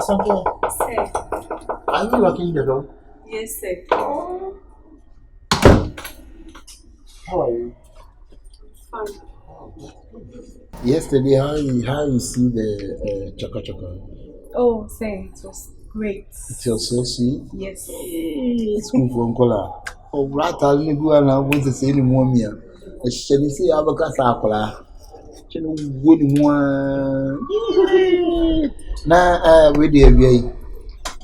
Something. Sir. Are you working the door? Yes, sir. How are you? Fine. Yesterday, how you see the choco choco? Oh, sir, it was great. It was so sweet. Yes. It's good for Uncle. Oh, right, I'll go and I want to say any more meal. Shall you see Abacasa? Good one. Now, with the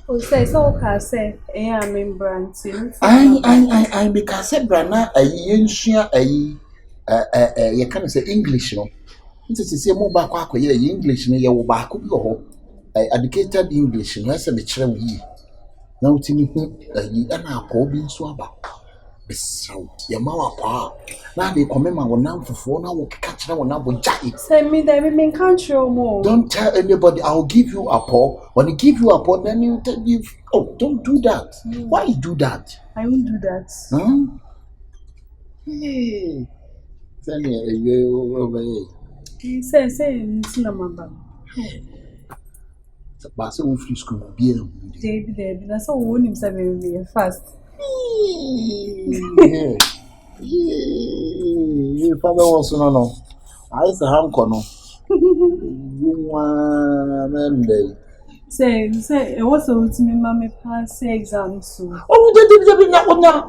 Oh, sir, so okay, sir. I'm in Branson. I because Brana, a yenshia, you can say English, no. Nti sisi mo ba kwa akoye English ne ye wo ba ko bi ho educated English no ese me kire wo yi na utimi hu yi na akọ bi nso aba besaw ye ma wa kwa na be komema wo nam fofo na wo keka kire wo na bo jai Send me there, we can't show more. don't tell anybody. I'll give you a paw. When I give you a paw, then you tell you, oh, don't do that. Why you do that? I won't do that. Hey, tell me over here. Say, it's not my bag. But so we free school be David, that's all we need to be fast. Yeah, father was no. I say ham kono. You want Say, what's the ultimate mommy pass exam soon? Oh,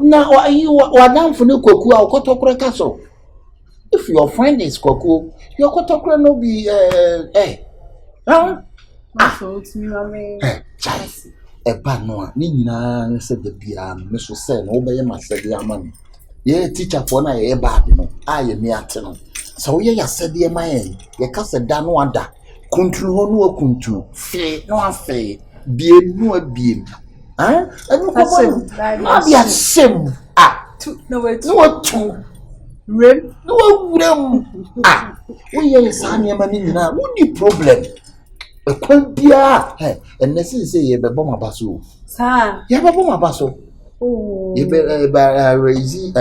now you are down for no cocoa or cotokra castle. If your friend is cocoa, your cotokra no be What's the ultimate mommy? Chas. A banoa, Nina said the piano, Mr. Sen, obey my said the money. Ye teacher for na ye bad no. I am near tenor. So ye said the man, ye cast a dan wonder. Kuntu no kuntu, fe no affair, be no beam. And not be a sim. No, it's no two. rim. No rim. We are Sanya Manina, what the problem? A quampia, and necessary ye be bomber basso. Sir. Ye have a bomber basso. Oh, You better raise me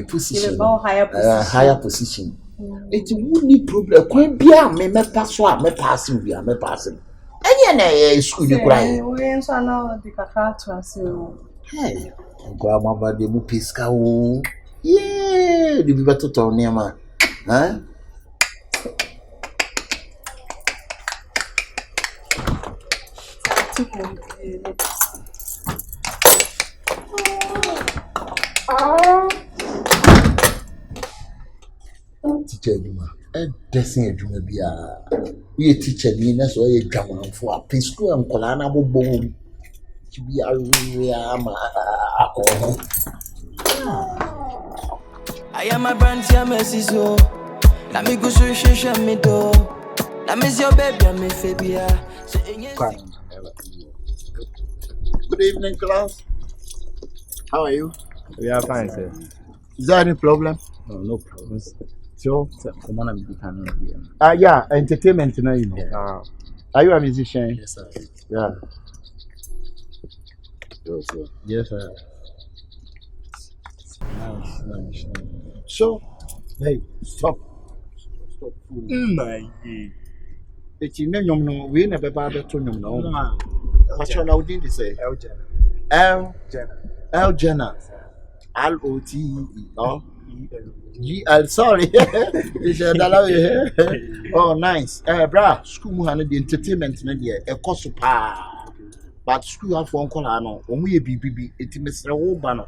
position, higher position. It's would problem. Quite be a me pass what me passing, we are me passing. And yet, school you cry. we answer now the caca to us. Hey, grandma, the mupisca. Yeah, the better to near ma. Huh? Teacher Juma, a dressing Juma be we teacher me, that's why you come for a pay school and Colana bone to be a real I am a brand here, Messi, so let me go to me door. Let me see your baby, I'm a Fabia. Good evening, class. How are you? We are fine, sir. Is there any problem? No problems. So, Come on, yeah, entertainment, you know. Are you a musician? Yes, sir. Yeah. Yes, sir. Nice. So, hey, stop. My It's in the no, we never bother to know. What's your now did say? L Jenna. L-O-T-E-R. Sorry. Oh, nice. Bra, school had the entertainment in a cost of but school have one color. No, only BBB. It's Mr. Obano.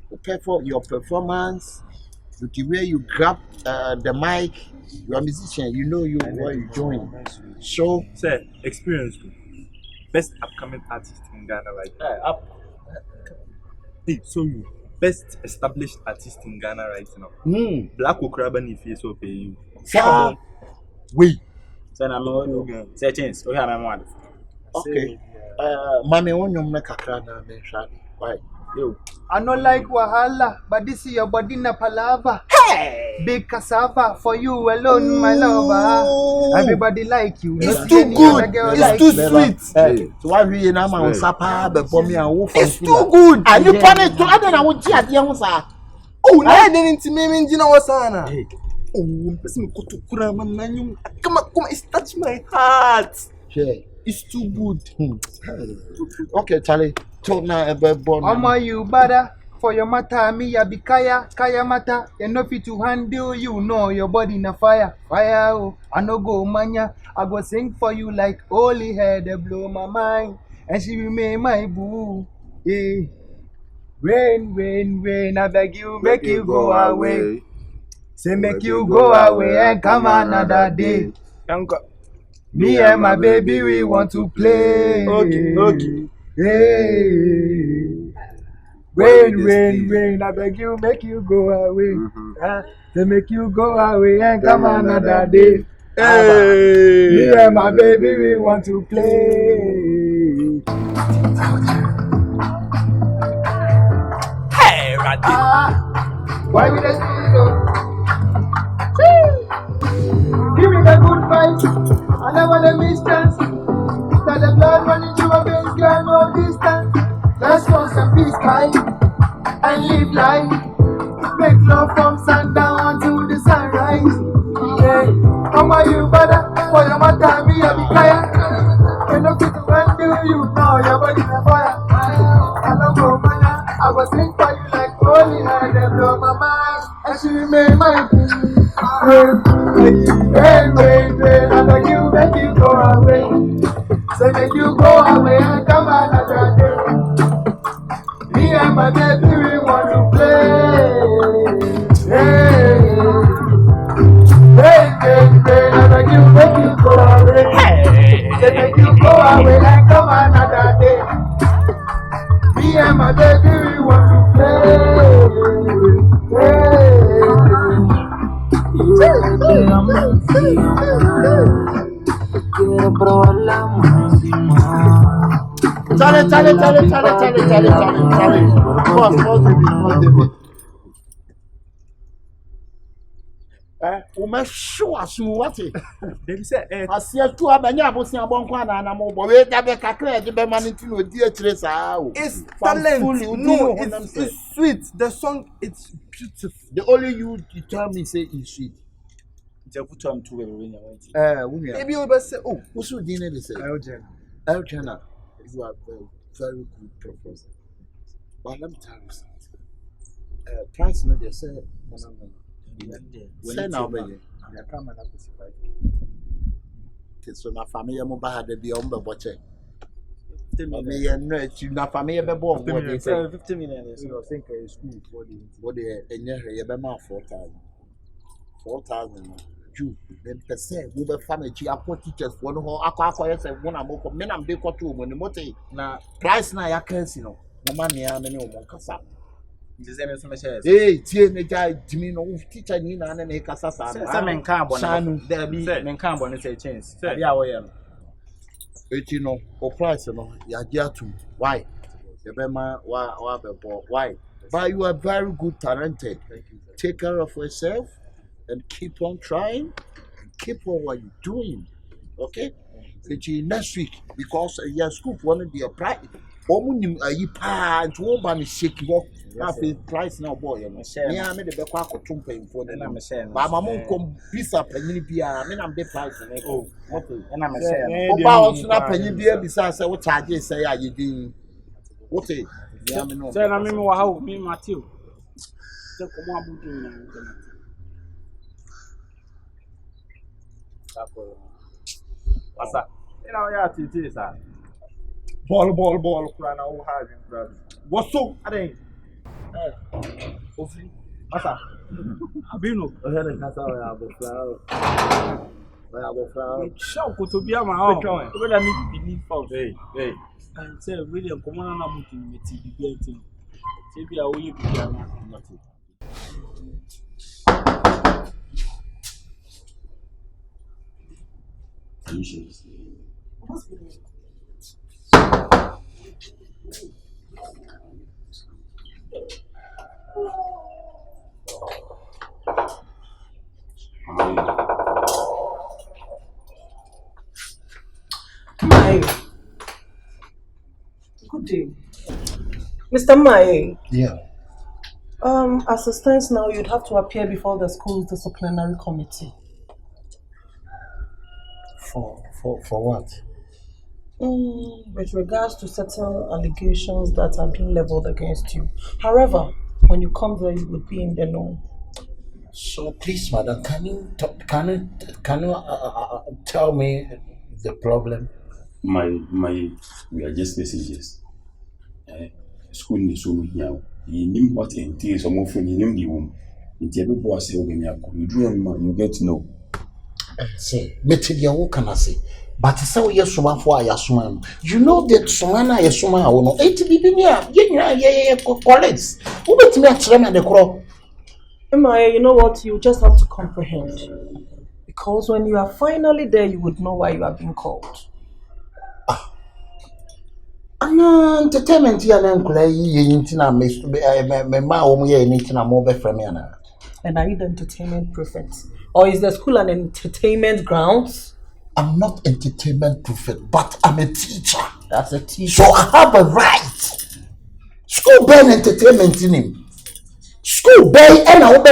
Prepare for your performance. With the way you grab the mic, you are a musician, you know what you're doing. So, sir, experience. Best upcoming artist in Ghana right now. Hey, so you best established artist in Ghana right now. Black Okraban if you so pay you. Sir, wait. Sir, I'm no say change. Okay, I'm one. Okay. Mommy, when you make a crowd, why? Yo. I don't like Wahala, but this is your body na palava. Hey! Big cassava for you alone, my lover. Everybody like you. It's Not too any good. other girl It's like too you. sweet. So why we now on Sapa before me and wolf? It's too good. Are you planning to add an old chat, young sir? Oh, I didn't see me in Gina Wasana. Oh, person go to Kurama Nanyum. Come on, it touched my heart. Share. It's too good. Okay, Charlie. Talk now about born. Mama, you better. For your matter, me ya be kaya matter. You know fit to handle you, know your body na fire, oh. I no go mania, I go sing for you like holy hair, they blow my mind, and she remain my boo. Yeah. Rain, I beg you, make you go away. Say make you go away and come another day. Me and my baby, we want to play. Okay. Hey. Rain, I beg you, make you go away. They make you go away and come another day. Hey. Me and my baby, we want to play. Hey, Raddy. Why we just do Give me the good vibes. I never the distance. That the blood running through my veins, girl, no distance. Let's want some peace, guys, and live life. Make love from sundown to the sunrise. Yeah, come on, you brother. For your mother, me, I be kaya. When the people undo you, know your body on fire. I don't go, man. I was sing for you like holy hand and blow my mind. And she remain my rain, I beg you, make you go away. Say make you go away and come another day. Me and my baby, we want to play. Rain, I beg you, make you go away. Say make you go away and come another day. Me and my baby, we want to play. Quiero probar la máxima. Charlie. Pause, David. Umeshow asu wati. Dem say Asia tu abanya abosia bonko ana na mo bo we da be kakra de be maniti no di akire saa o. it's talent. No, it's sweet. The song, it's beautiful. The only you tell me say is sweet. Javuto am to we when you want. Wunya. Maybe you be say, oh, What's your dinner they say? Elgena. You are very good professor. But let me tell you something. Price no they say say now baby. I come and specify. So na family mo ba ha de bi o mbe boche. 50 Me million. ye no achi na family be bo what they say. 50 million. You think school for the What they enye hwe ye be ma 4,000. 4,000. You then per se we be family chi akọ teachers for no ho akọ ye say mo na mo ko me na mbe ko to mo ni mo te Na price na ya kansi no. Mo ma ne ya me ne o mo kasa. this is some shares. Hey, tie ne ja jimi no teacher ni na ne kasa sa no. Say men kan Shanu. There be men kan bon say chance. Abi a wo ye no. Eti no, o price no, ya gia to. Why? The bema wa be bo. Why? But you are very good talented. Take care of yourself and keep on trying and keep on what you're doing. Okay? Eti next week because your school one of the price. Omunim ayi pa nti wo ba ne shake wo na fe price na boy no me a me de be kwa akoto mpanyimfo na me share ba ma mo nkom bisa panyini bia me na me de price na ko okay na me share o ba wo so na panyini bia bisa say wo charge say ayi din wote ya me no say na me wa ha me Matthew say komo abudu na Asa. Ina o ya titi sa. ball kura na wo ha bin kura. What's so? Aden. Ofi. Asa. abino Ohere kasa ya bo flower. Ya bo flower. show ko to bia ma ha o Which we da me believe for Hey. and say really komo na butu me ti bia ti say bia wo ye bia na nothing. Mai. Good day. Mr. Mai, yeah as it stands now, you'd have to appear before the school's disciplinary committee. for what With regards to certain allegations that are being leveled against you. However, when you come there, you would be in the know. So please, madam, can you tell me the problem? We are just messengers. School needs so much now. You knew what entails some of you in the womb. In the boss, you get to know. Say, material what can I say? But it's how you suma for Yasuma. You know that Sumana Yasuma will know 80 BB. Yeah, colleagues. Who bet me at Rem and the crop? Emma, you know what? You just have to comprehend. Because when you are finally there, you would know why you are being called. Entertainment here and play intina me ma omu ye intina mo be frame yana. And are you the entertainment prophet? Or is the school an entertainment grounds? I'm not entertainment prophet, but I'm a teacher. That's a teacher. So I have a right. School burn entertainment in him. School burn and I will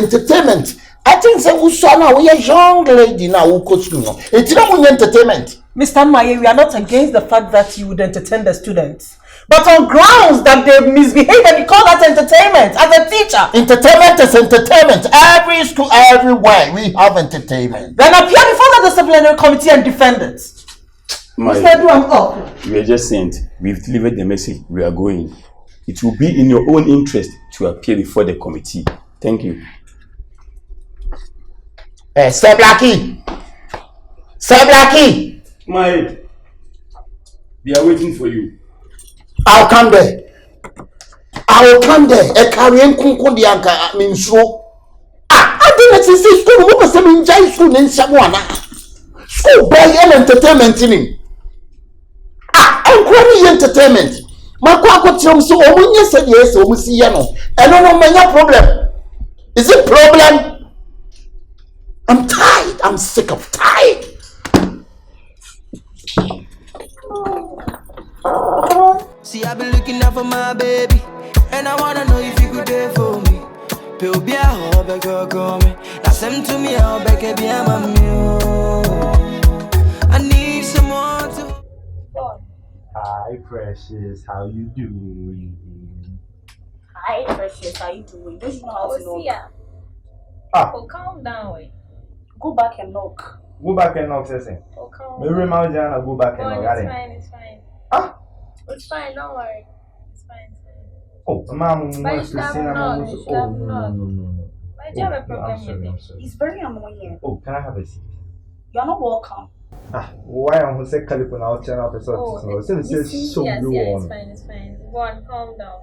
entertainment. I think say we saw now we a young lady now who coach you know. It's not entertainment. Mr. Maye, we are not against the fact that you would entertain the students. But on grounds that they misbehave and you call that entertainment as a teacher. Entertainment is entertainment. Every school, everywhere, we have entertainment. Then appear before the disciplinary committee and defend it. Instead, I'm up. We are just sent. We've delivered the message. We are going. It will be in your own interest to appear before the committee. Thank you. Sir Blackie. Sir Blackie. They are waiting for you. I'll come there. A carrying kunkun the anka means so. I didn't see school. Who was saying Jai school in Samoana? School buy entertainment in him. I'm quite entertainment. My quack so when said yes, or see yano. I don't know my problem. Is it problem? I'm tired. I'm sick of tired. See, I've been looking out for my baby, and I wanna know if you could there for me. Pill be a hobby, girl, call me. Now send to me, I'll back it, be a I need someone to. Hi, Precious. How you doing? Hi, Precious. How you doing? Don't you know how to knock? Oh, calm down, wait. Go back and knock. Go back and knock, Sissy. Oh, calm Maybe down. go back and knock. It's fine, it's fine. Ah? It's fine, don't worry. It's fine, it's fine. Oh, Mom, But you should have knocked. You should have knocked. No. Why do you have a problem I'm sorry, with I'm it? sorry. It's very annoying. Oh, can I have a seat? You're not welcome. Why am I saying California? I'll turn up a sort of so It's fine, it's fine. Go on, calm down.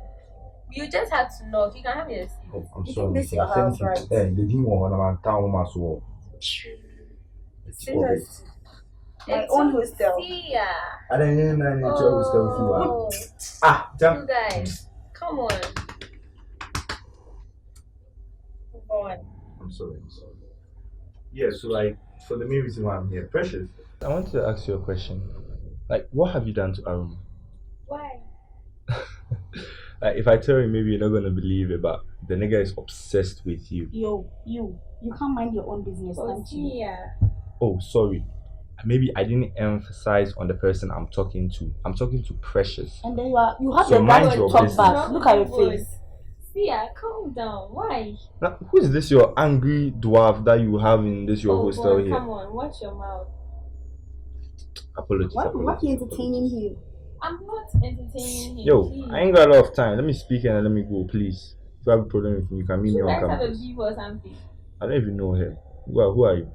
You just had to knock. You can have your seat. Oh, I'm You sorry. think this is your house, right? Hey, you didn't want to town as well. Serious. My own hostel. I didn't know Oh, jump. you guys, come on. Move on. I'm sorry. Yeah, so like for the main reason why I'm here, Precious. I wanted to ask you a question. Like, what have you done to Aroma? Why? Like, if I tell you, maybe you're not gonna believe it, but the nigga is obsessed with you. You can't mind your own business, can't you? Yeah. Oh, sorry. Maybe I didn't emphasize on the person I'm talking to. I'm talking to Precious. And then you have So your mind right to your talk business. back. Look at your face. Seer, calm down. Why? Now, who is this your angry dwarf that you have in this your Oh, hostel boy, here? come on, watch your mouth. Apologies. Why apologies. are you entertaining him? I'm not entertaining him. Yo, please. I ain't got a lot of time. Let me speak and let me go, please. If you have a problem with me, you can meet me You on guys have a campus. beef or something. I don't even know her. Who are you?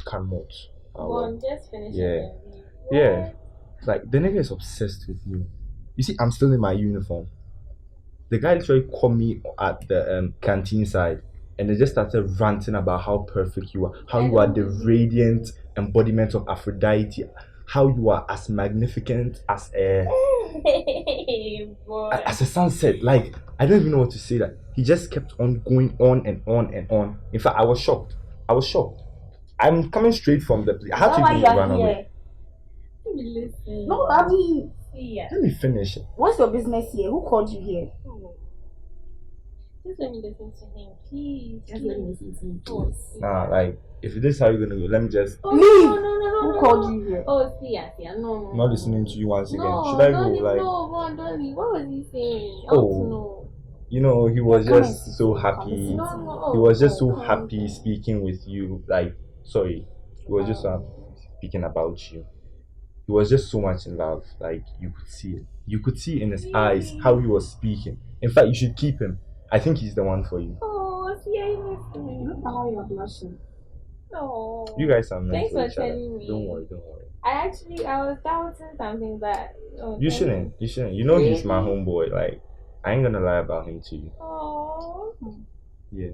Cannot. Go on, just finish Yeah. it. Yeah. Like, the nigga is obsessed with you. You see, I'm still in my uniform. The guy literally called me at the canteen side and they just started ranting about how perfect you are, how you are the radiant embodiment of Aphrodite, how you are as magnificent as a Boy. as a sunset. Like, I don't even know what to say. Like, he just kept on going on and on and on. In fact, I was shocked. I'm coming straight from the place. I had to even run away. Let me listen. No, I mean, Seer. Let me finish. what's your business here? Who called you here? Just let me listen to him, please. Just let me listen to him, please. Nah, like, if this is how you're gonna go, let me just Oh, Leave. no. Who called you here? Oh, Seer, no. not listening to you once again. No, Should I go? don't leave, Like, no, Vaughn, don't leave. What was he saying? I Oh. want to know. you know, he was Come just and so sit. happy. No. He was just so Come on. happy speaking with you. Like, sorry, he was just so happy speaking about you. He was just so much in love. Like, you could see it. You could see in his eyes how he was speaking. In fact, you should keep him. I think he's the one for you. Oh, Seer, you missed me. Look at how you're blushing. No. You guys are meant Thanks for for each other. telling me. Don't worry. I was doubting something, but You shouldn't. You know he's my homeboy. Like, I ain't gonna lie about him to you. Oh. Yeah.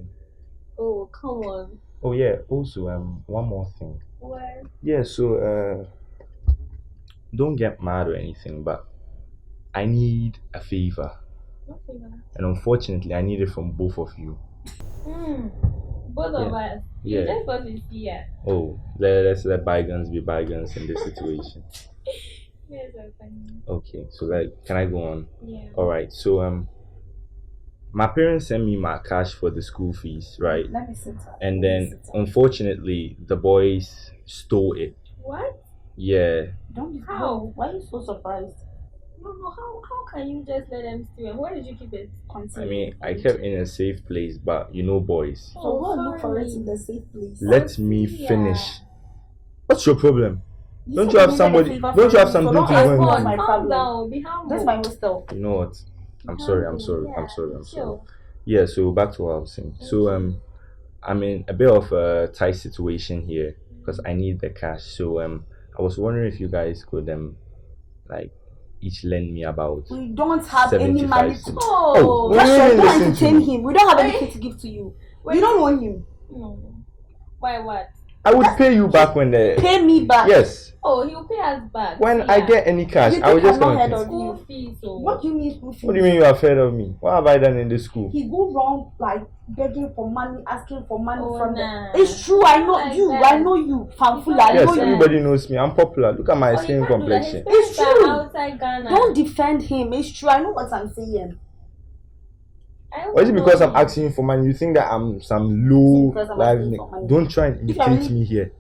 Oh, come on. Oh yeah. Also, one more thing. What? Yeah. So, don't get mad or anything, but I need a favor, What favor? and unfortunately, I need it from both of you. Both of us. Yeah. You just want to see us. Oh, let's let bygones be bygones in this situation. Yes, so funny. Okay. So, like, can I go on? Yeah. All right. So, my parents sent me my cash for the school fees, right? Let me sit down. And then, unfortunately, the boys stole it. What? Yeah. Don't be How? Why are you so surprised? No, how can you just let them steal? Where did you keep it? I mean, I kept in a safe place, but you know, boys. So go and look for it in the safe place. Let me finish. What's your problem? You Don't said you have needed a somebody? favor Don't from you have me, so something don't to ask do me with what's me? my Calm problem. down. Be humble. That's my hostel. You know what? I'm sorry. Yeah. So back to what I was saying. So I'm in a bit of a tight situation here because I need the cash. So I was wondering if you guys could like each lend me about. We don't have any money 75 to. cedis. Oh, when you don't listen to entertain me. him. We don't have anything to give to you. You don't know him. No. Why what? I would pay you back when the. Pay me back. Yes. Oh, he'll pay us back. When I get any cash, You I will think just I'm not come heard and of pay. you? School fees. So. What do you mean school fees? What do you mean you are afraid of me? What have I done in this school? He go wrong like begging for money, asking for money from nah. them. It's true. I know Like you. that. I know you. Fanfula. I Yes, know you. everybody knows me. I'm popular. Look at my Oh, you skin can't do that. complexion. His It's parents are true. outside Ghana. Don't defend him. It's true. I know what I'm saying. I don't Or is it because know. I'm asking you for money? You think that I'm some low Because I'm life? asking for money. Don't try and If I imitate really- me here.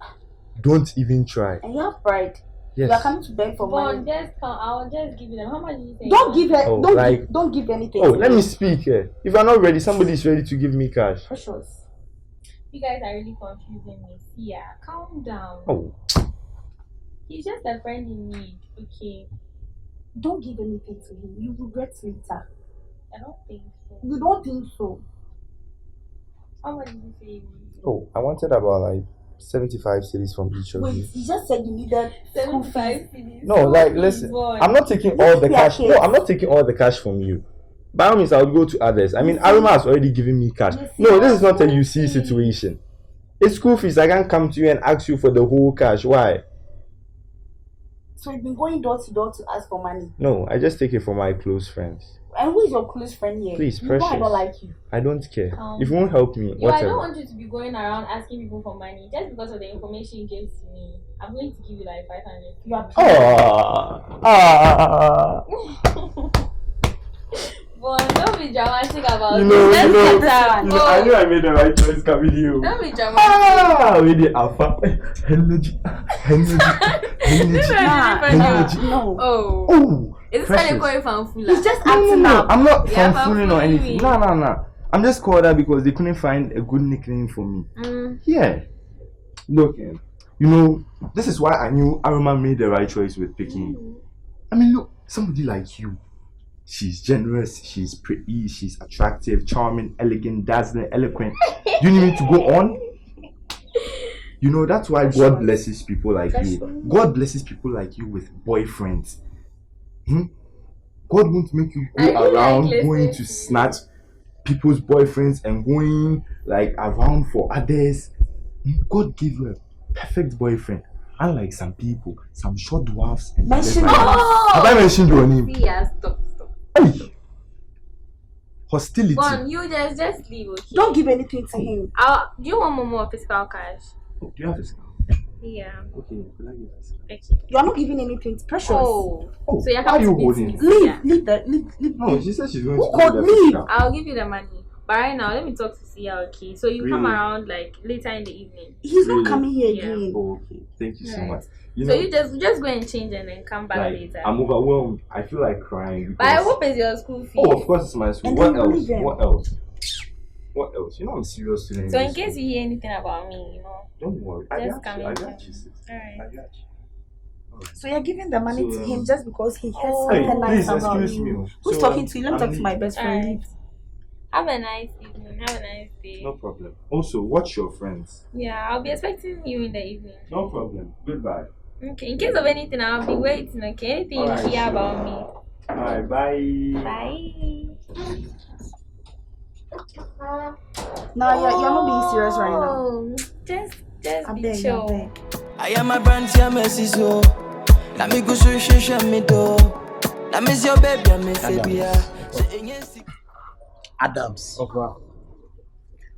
Don't even try. And you have pride. You are Yes. coming to beg for Vaughn, money. just come. I'll just give you them. How much do you think? Don't give her. Oh, Don't give anything. Oh, let me speak here. If you're not ready, somebody is ready to give me cash. Precious. You guys are really confusing me. Yeah, calm down. Oh, He's just a friend in need. Okay. Don't give anything to him. You regret later. I don't think so. You don't think so? How much did you say? oh, I wanted about like 75 cedis from each of Wait, you. you just said you needed school 75 fees. cedis. No, like listen, I'm not taking all the cash. No, I'm not taking all the cash from you. By all means, I would go to others. I mean, Aroma has already given me cash. No, this is not a UC situation. It's school fees. I can't come to you and ask you for the whole cash. Why? So you've been going door to door to ask for money. No, I just take it from my close friends. And who is your close friend here? Please, You know I Precious. don't like you. I don't care. If you won't help me, I don't whatever. want you to be going around asking people for money just because of the information you gave to me. I'm going to give you like 500. You are But don't be dramatic about You it. know, Let's you know, get down. you know, I knew I made the right choice coming here. Don't be dramatic. We did alpha. Energy. No. Oh. Is this Precious. going fanfula? He's just No, acting no, up. I'm not Yeah, fanfooling or fanfooling anything. me. No. I'm just called that because they couldn't find a good nickname for me. Yeah. Look, you know, this is why I knew Aroma made the right choice with picking you. I mean, look, somebody like you. She's generous, she's pretty, she's attractive, charming, elegant, dazzling, eloquent. Do you need me to go on? You know, that's why God blesses people like you. God blesses people like you with boyfriends. God won't make you go around going to snatch people's boyfriends and going like around for others. God gave you a perfect boyfriend. Unlike some people, some short dwarfs. And Mention have I mentioned your name? Yeah, stop. Hey. Hostility. Bon, you just leave, okay? Don't give anything to him. Do you want more physical cash? Oh, do you have this? Yeah. Okay, could I get this? Okay. You are not giving anything. It's precious. Oh. Oh, So you're why are coming you to beat holding me. it? Leave, Yeah. leave. No, she said she's going Who to called do me? that. I'll give you the money. But right now, let me talk to Seer, okay? So you come around like later in the evening. He's not coming here again. Oh, okay. Thank you so much. So you just go and change and then come back later. I'm overwhelmed. I feel like crying. But I hope it's your school fee. Oh, of course it's my school. What else? What else? What else? You know I'm serious today. So in case you hear anything about me, you know. Don't worry. I got you. Alright. I got you. So you're giving the money to him just because he has Hey, something nice please about excuse you. me. Who's talking to you? Let me talk to my best friend. Have a nice evening. Have a nice day. No problem. Also, watch your friends. Yeah, I'll be expecting you in the evening. No problem. Goodbye. Okay, in case of anything, I'll be waiting, okay? Anything you hear about me. Alright, bye. Bye. No, you're not being serious right now. Just be chill. I am a brand here, Messi, so. Let me go show me do. Let me see your baby, I'm a Adams. Offer.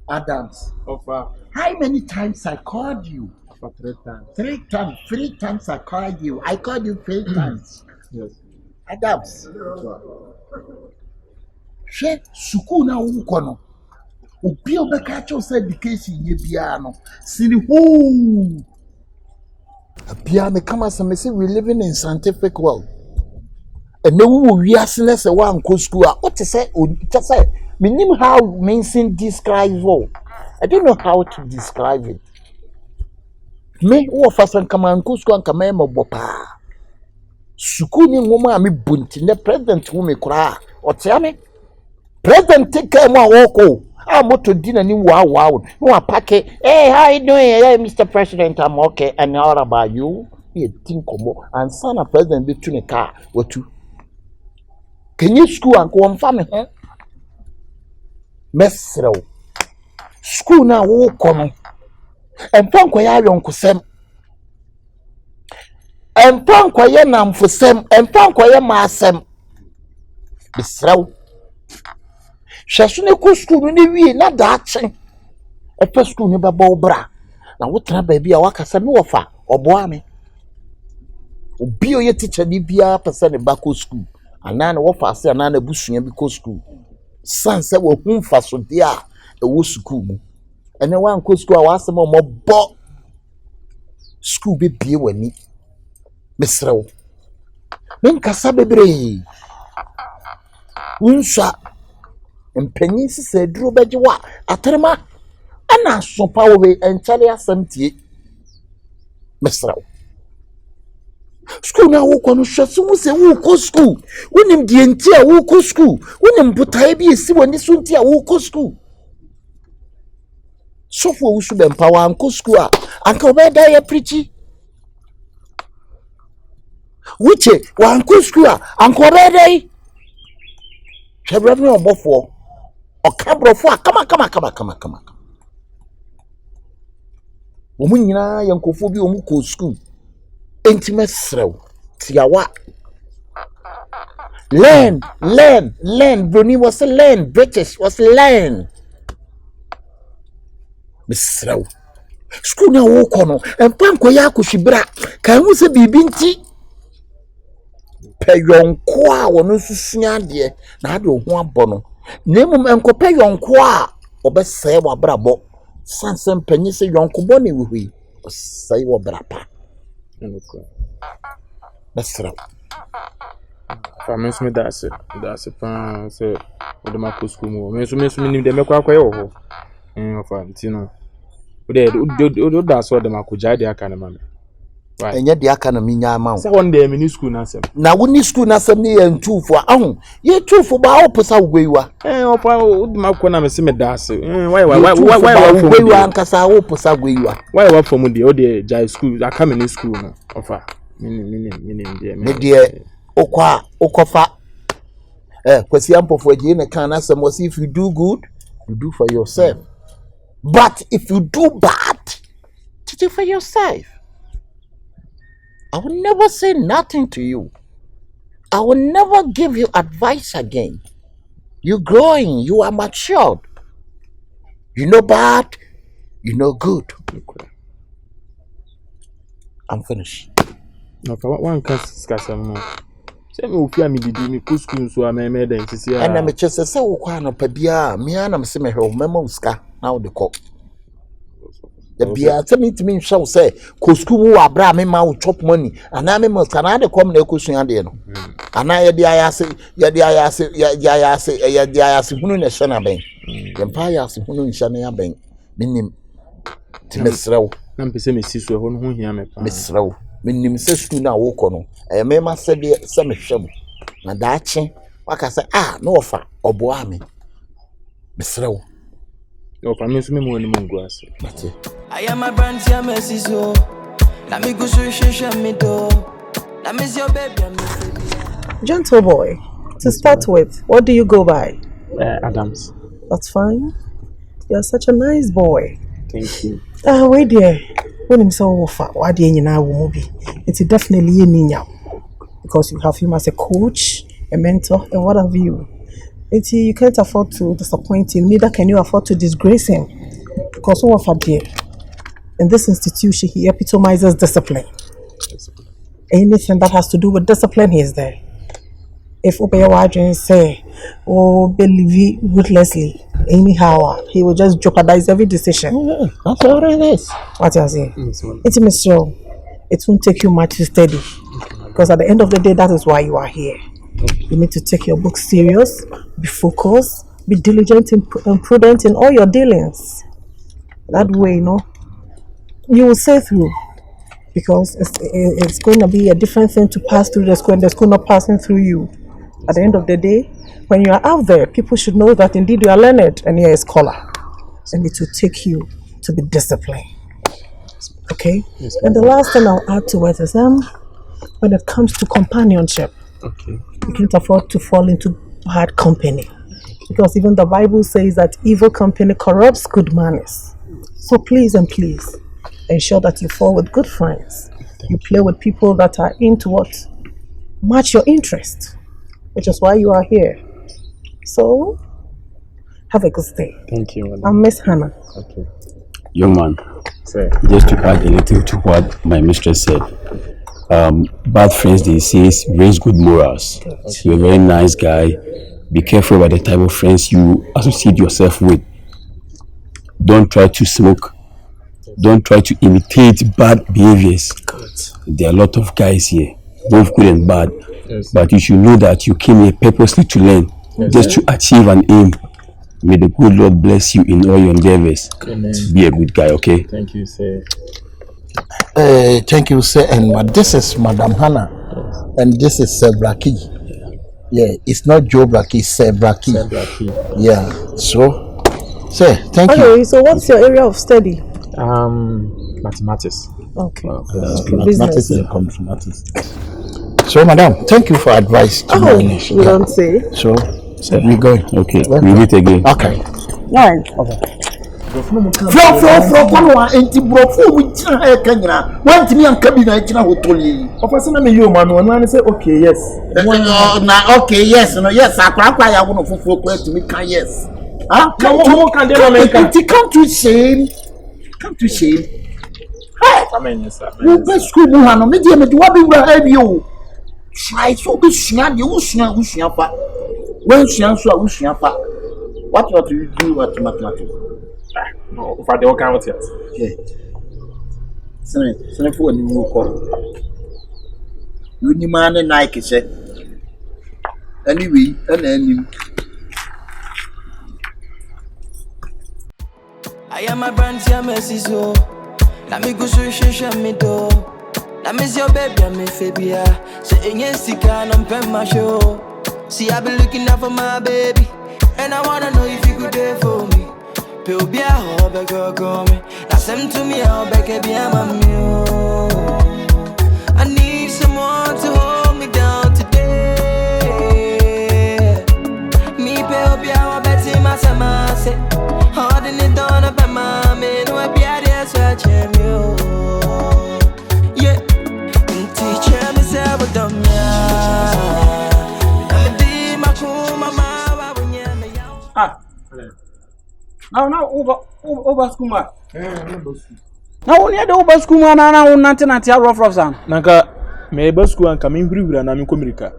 Adams. Offer. How many times I called you? For 3 times. 3 times. 3 times I called you. I called you 3 times. Yes. Adams. She suku na wukono. Obi obeka cho say education ye bia no. Sini ho. Bia me come as me say we living in scientific world. And no we wiase say wan ko school a what say meaning how mention describe all. I don't know how to describe it. Me wo fasan kama ko school an kama e mobopa. Suku ni ngoma mi bunti ne president wo me kura. Otia me president take care mo woko. Ah moto dinner ni wow. No apake. Hey, how you doing? Hey, Mr. President, I'm okay. And how about you? You think komo and son of president be tune car. What you? Can you school and go on family? Mesro. School na wo kono. Empa nkoya yonkosem. Empa nkoya namfosem, empa nkoya maasem. Mesro. Shasune ku school ni wie na daachen. Epa school ni baba obra. Na wotra baabi a wakasa me wofa oboa me. Obi oye teacher ni bia pese ne bako school. Anana wofa ase anana busua bi ko school. Sanse wo humfa so dia e wo school mu. Ene wan ko school a wasem o mobo school be bie wani. Mesrew. Menkasa bebre. Unsa empanyin sise duro beje wa atrema ana sopa we enchale asamtie. Mesrew. School na wo kono hwese wo se wo ko school. Wonim die nti a wo ko school. Wonim botae bi esi woni so nti a wo ko school. So for usu be empower anko school a anka obeda ya preachi. Wuche wa anko school a anka obeda yi. Hwebra me obofo. Okabrofo a kama. Omu nyina yankofo bi omu ko school. Intimate throw. Tiawa. Learn. Bruni was a learn. British was learn. Misrow. School na wo kono. Empa nkoya akohwibra. Kan hu se bibi nti. Peyonko a wono susua de na ade ho abono. Nemum enkope yonko a obeseye wabrabo. Sansem panyi se yonko bo ne wuhui. Oseye wabrapa. Mesra. Famous me that's it. Pan say with the Marco school mo. Me so ni dem ekwa akwa yo ho. Ofa ntino. O that's what the Marco jade aka na mama. Right. Enye de aka na minya ama. Say one day me school na sem. Na woni school na sem ni ye ntufo ahun. Ye tufo ba oposa ugweiwa. Ofa o de Marco na me se me that's. Why ugweiwa ankasa oposa ugweiwa. Why from the o de jai school aka me ni school no. Ofa. Me de okofa kwesi ampofo agi na kan asem was if you do good you do for yourself, but if you do bad you do for yourself. I will never say nothing to you. I will never give you advice again. You're growing, you are matured, you know bad, you know good. I'm finished. Okay, one cast no. Say me ofia me didi me ko school so ameme den sisi a. And me chese say wo kwa no pa bia me ana me se me hwe memo ska na wo de ko. Ya bia se me timi hwe say ko school wo abra me ma wo chop money ana me mo kana de kom na ekosua de no. Ana ye de ayase hunu na hye na ben. Ye mpa ayase hunu hye na ya ben. Minim timesrew na mpese me siso ho no ho hia me pa. Mesrew minim se school na wo ko no. Me ma se de se me hwem. Na daache waka say no offer obo ami mesrew no fa me so me mo ni mungu ase I am a brand here mercy so na me go show me do na me your baby Gentle boy, to start with, what do you go by? Adams. That's fine. You're such a nice boy. Thank you. Wait there. When him so offer, why do you know movie? It's definitely a niña. Because you have him as a coach, a mentor, and what have you. You can't afford to disappoint him, neither can you afford to disgrace him. Because what for dear? In this institution, he epitomizes discipline. Anything that has to do with discipline, he is there. If Obeyawadrin say, believe ruthlessly, anyhow, he will just jeopardize every decision. That's all it is. What you say? It's Mr. It won't take you much to study. Because at the end of the day, that is why you are here. You need to take your book serious, be focused, be diligent and prudent in all your dealings. That way, you will say through. Because it's going to be a different thing to pass through the school and the school not passing through you. At the end of the day, when you are out there, people should know that indeed you are learned and you are a scholar. And it will take you to be disciplined. Okay? Yes, and the last thing I'll add to it is when it comes to companionship, you can't afford to fall into bad company. Because even the Bible says that evil company corrupts good manners. So please ensure that you fall with good friends. You play with people that are into what match your interest, which is why you are here. So, have a good stay. Thank you, madam. I'm Miss Hannah. Okay. Young man, sir. Just to add a little to what my mistress said. Bad friends, they say, raise good morals. Okay. You're a very nice guy. Be careful about the type of friends you associate yourself with. Don't try to smoke. Don't try to imitate bad behaviors. Good. There are a lot of guys here, both good and bad. Yes. But you should know that you came here purposely to learn, just to achieve an aim. May the good Lord bless you in all your endeavors. Amen. Be a good guy, okay? Thank you, sir. Thank you, sir. And this is Madam Hannah, and this is Sir Braki. Yeah, it's not Joe Braki, it's Sir Braki. Sir Braki. Yeah. So, sir, thank you. Okay, so what's your area of study? Mathematics. Okay. Mathematics and mathematics. So, madam, thank you for advice. You don't say. So we going. Okay. We meet again. Okay. Right. Flow, come on, anti bro, we want me and cabinet, Officer, you man, one say, okay, yes. Okay, yes, no, yes, I want to flow to me, yes. Come to shame. Hey, best school, Muhammad, medium, what we will have you. Try so be snap, you snap, when she answer, what do you do at mathematics? No, if I don't count yet. Okay. So, for you will call. You need man and Nike, say. Anyway, and then I am a brand here mercy so let me go show me do let me see your baby and me fabia say in sika no pen my show see I been looking out for my baby and I wanna know if you could there for me pe obi a ho be go me na sem to me how be ke bia mami I need someone to hold me down today me pe obi a ho be my sama say holding it down up my man who be there search you yeah teacher me say what dumb I'm di makuma mama bunya me now over school man now only the over school man now nothing at your rough son Naka me ba school an kamin hurihura na me komirika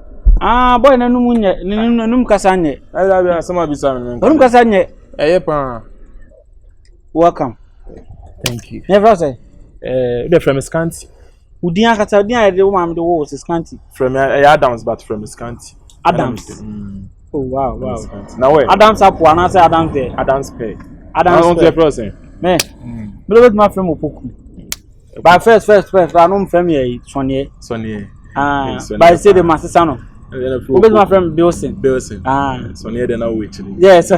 Ah, boy, no munye, num kasanye. I some of this. Num kasanye. Welcome. Thank you. Never say. The from Scanty. Udia kata udia the woman the walls is Scanty. From Adams, but from Scanty. Adams. Oh wow. Now where? Adams up one, I say Adams there. Adams pay. Adams person. Man. Beloved my friend Opoku. But first, I know from here, Sonny. But I say the master son. Beloved my friend Bilson. Sonny then now wait. Yes.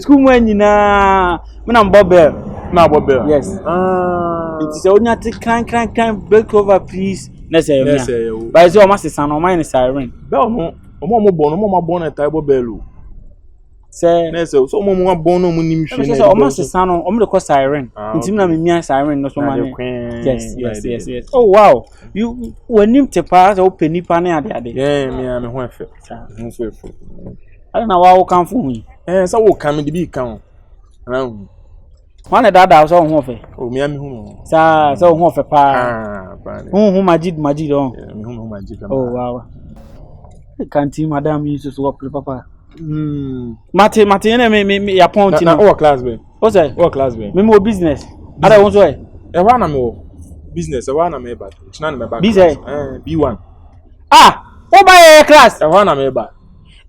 School when you na when I'm Bobbel. Now Bobbel. Yes. It's only to crank break over please. Let's say. But it's your master son or mine is siren. Bell no. Omo born a type of bellu. Say, so Momo born no munim. She said, almost a son on the cost siren. Intimate me, siren, no so money. Yes. Oh, wow. You were named to pass open Nipane at the other. Yeah, me, I'm a wife. I don't know how come for me. So will come in the big count. One of that house on Hoffe. Oh, me, I'm home. So Hoffe pa. Whom Majid on. Oh, wow. Can't see Madame uses work with Papa. Martin, me appointing our class. What's that? What class? Me more business. I don't want to. I want more business. I want to back. It's not my back. Busy. B1. Ah, what by a class? I want to back.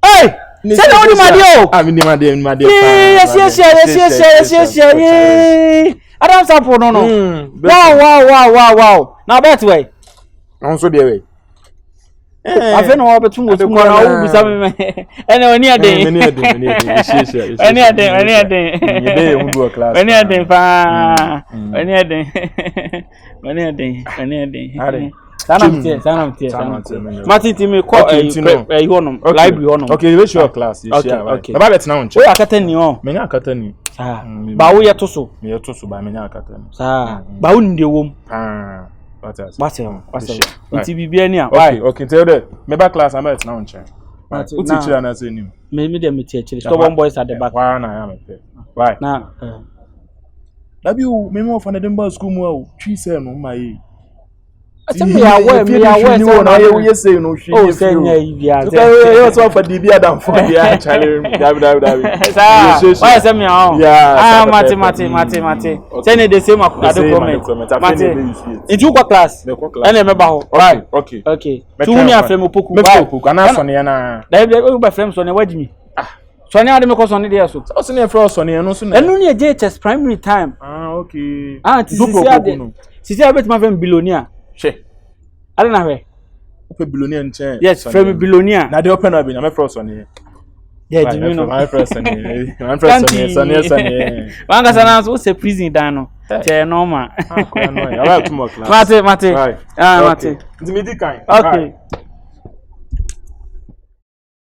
Hey! Say no to my dear. I mean, my dear. Yes. I don't support no. Wow. Now that way. Also the way. I feel no opportunity to go be some any other day. Any other. Martin, me call library on. Okay, where's your class? Okay. About it now. We are cutting you. Me na cutting. Ba wo yeto so. Me yeto so ba me na cutting. Ba wo ndi wom. What's it be any? Okay, tell that. Me back class, I'm at now. What teacher and I say him? Maybe them teacher. Stubborn boys at the back. Why I am at why? Now, have you memo from the Denver school? More, she said, no, my. Me aware. You say no. Oh, say yeah. You for DB Adam for the actually. Why say me on? Yeah. Mate. Send the same comment. Mate. In two class. And remember how. Right. Okay. Two me afem Opoku. Opoku. Ana Sonia na. Dai be go ba frame Sonia wadi Ah. Sonia ade me ko Sonia there so. Sonia from Sonia no so na. Enu ne JHS primary time. Okay. Sisi abet ma frame billionaire. She. I don't know where. Open billionaire nche. Yes, from billionaire. Na dey open up na me frost on here. Yeah, do you know? My first on here. My first on here. Wanga sana so say prison dano. Che normal. I have 2 more class. Mate. Right. Mate. Midi kind. Okay.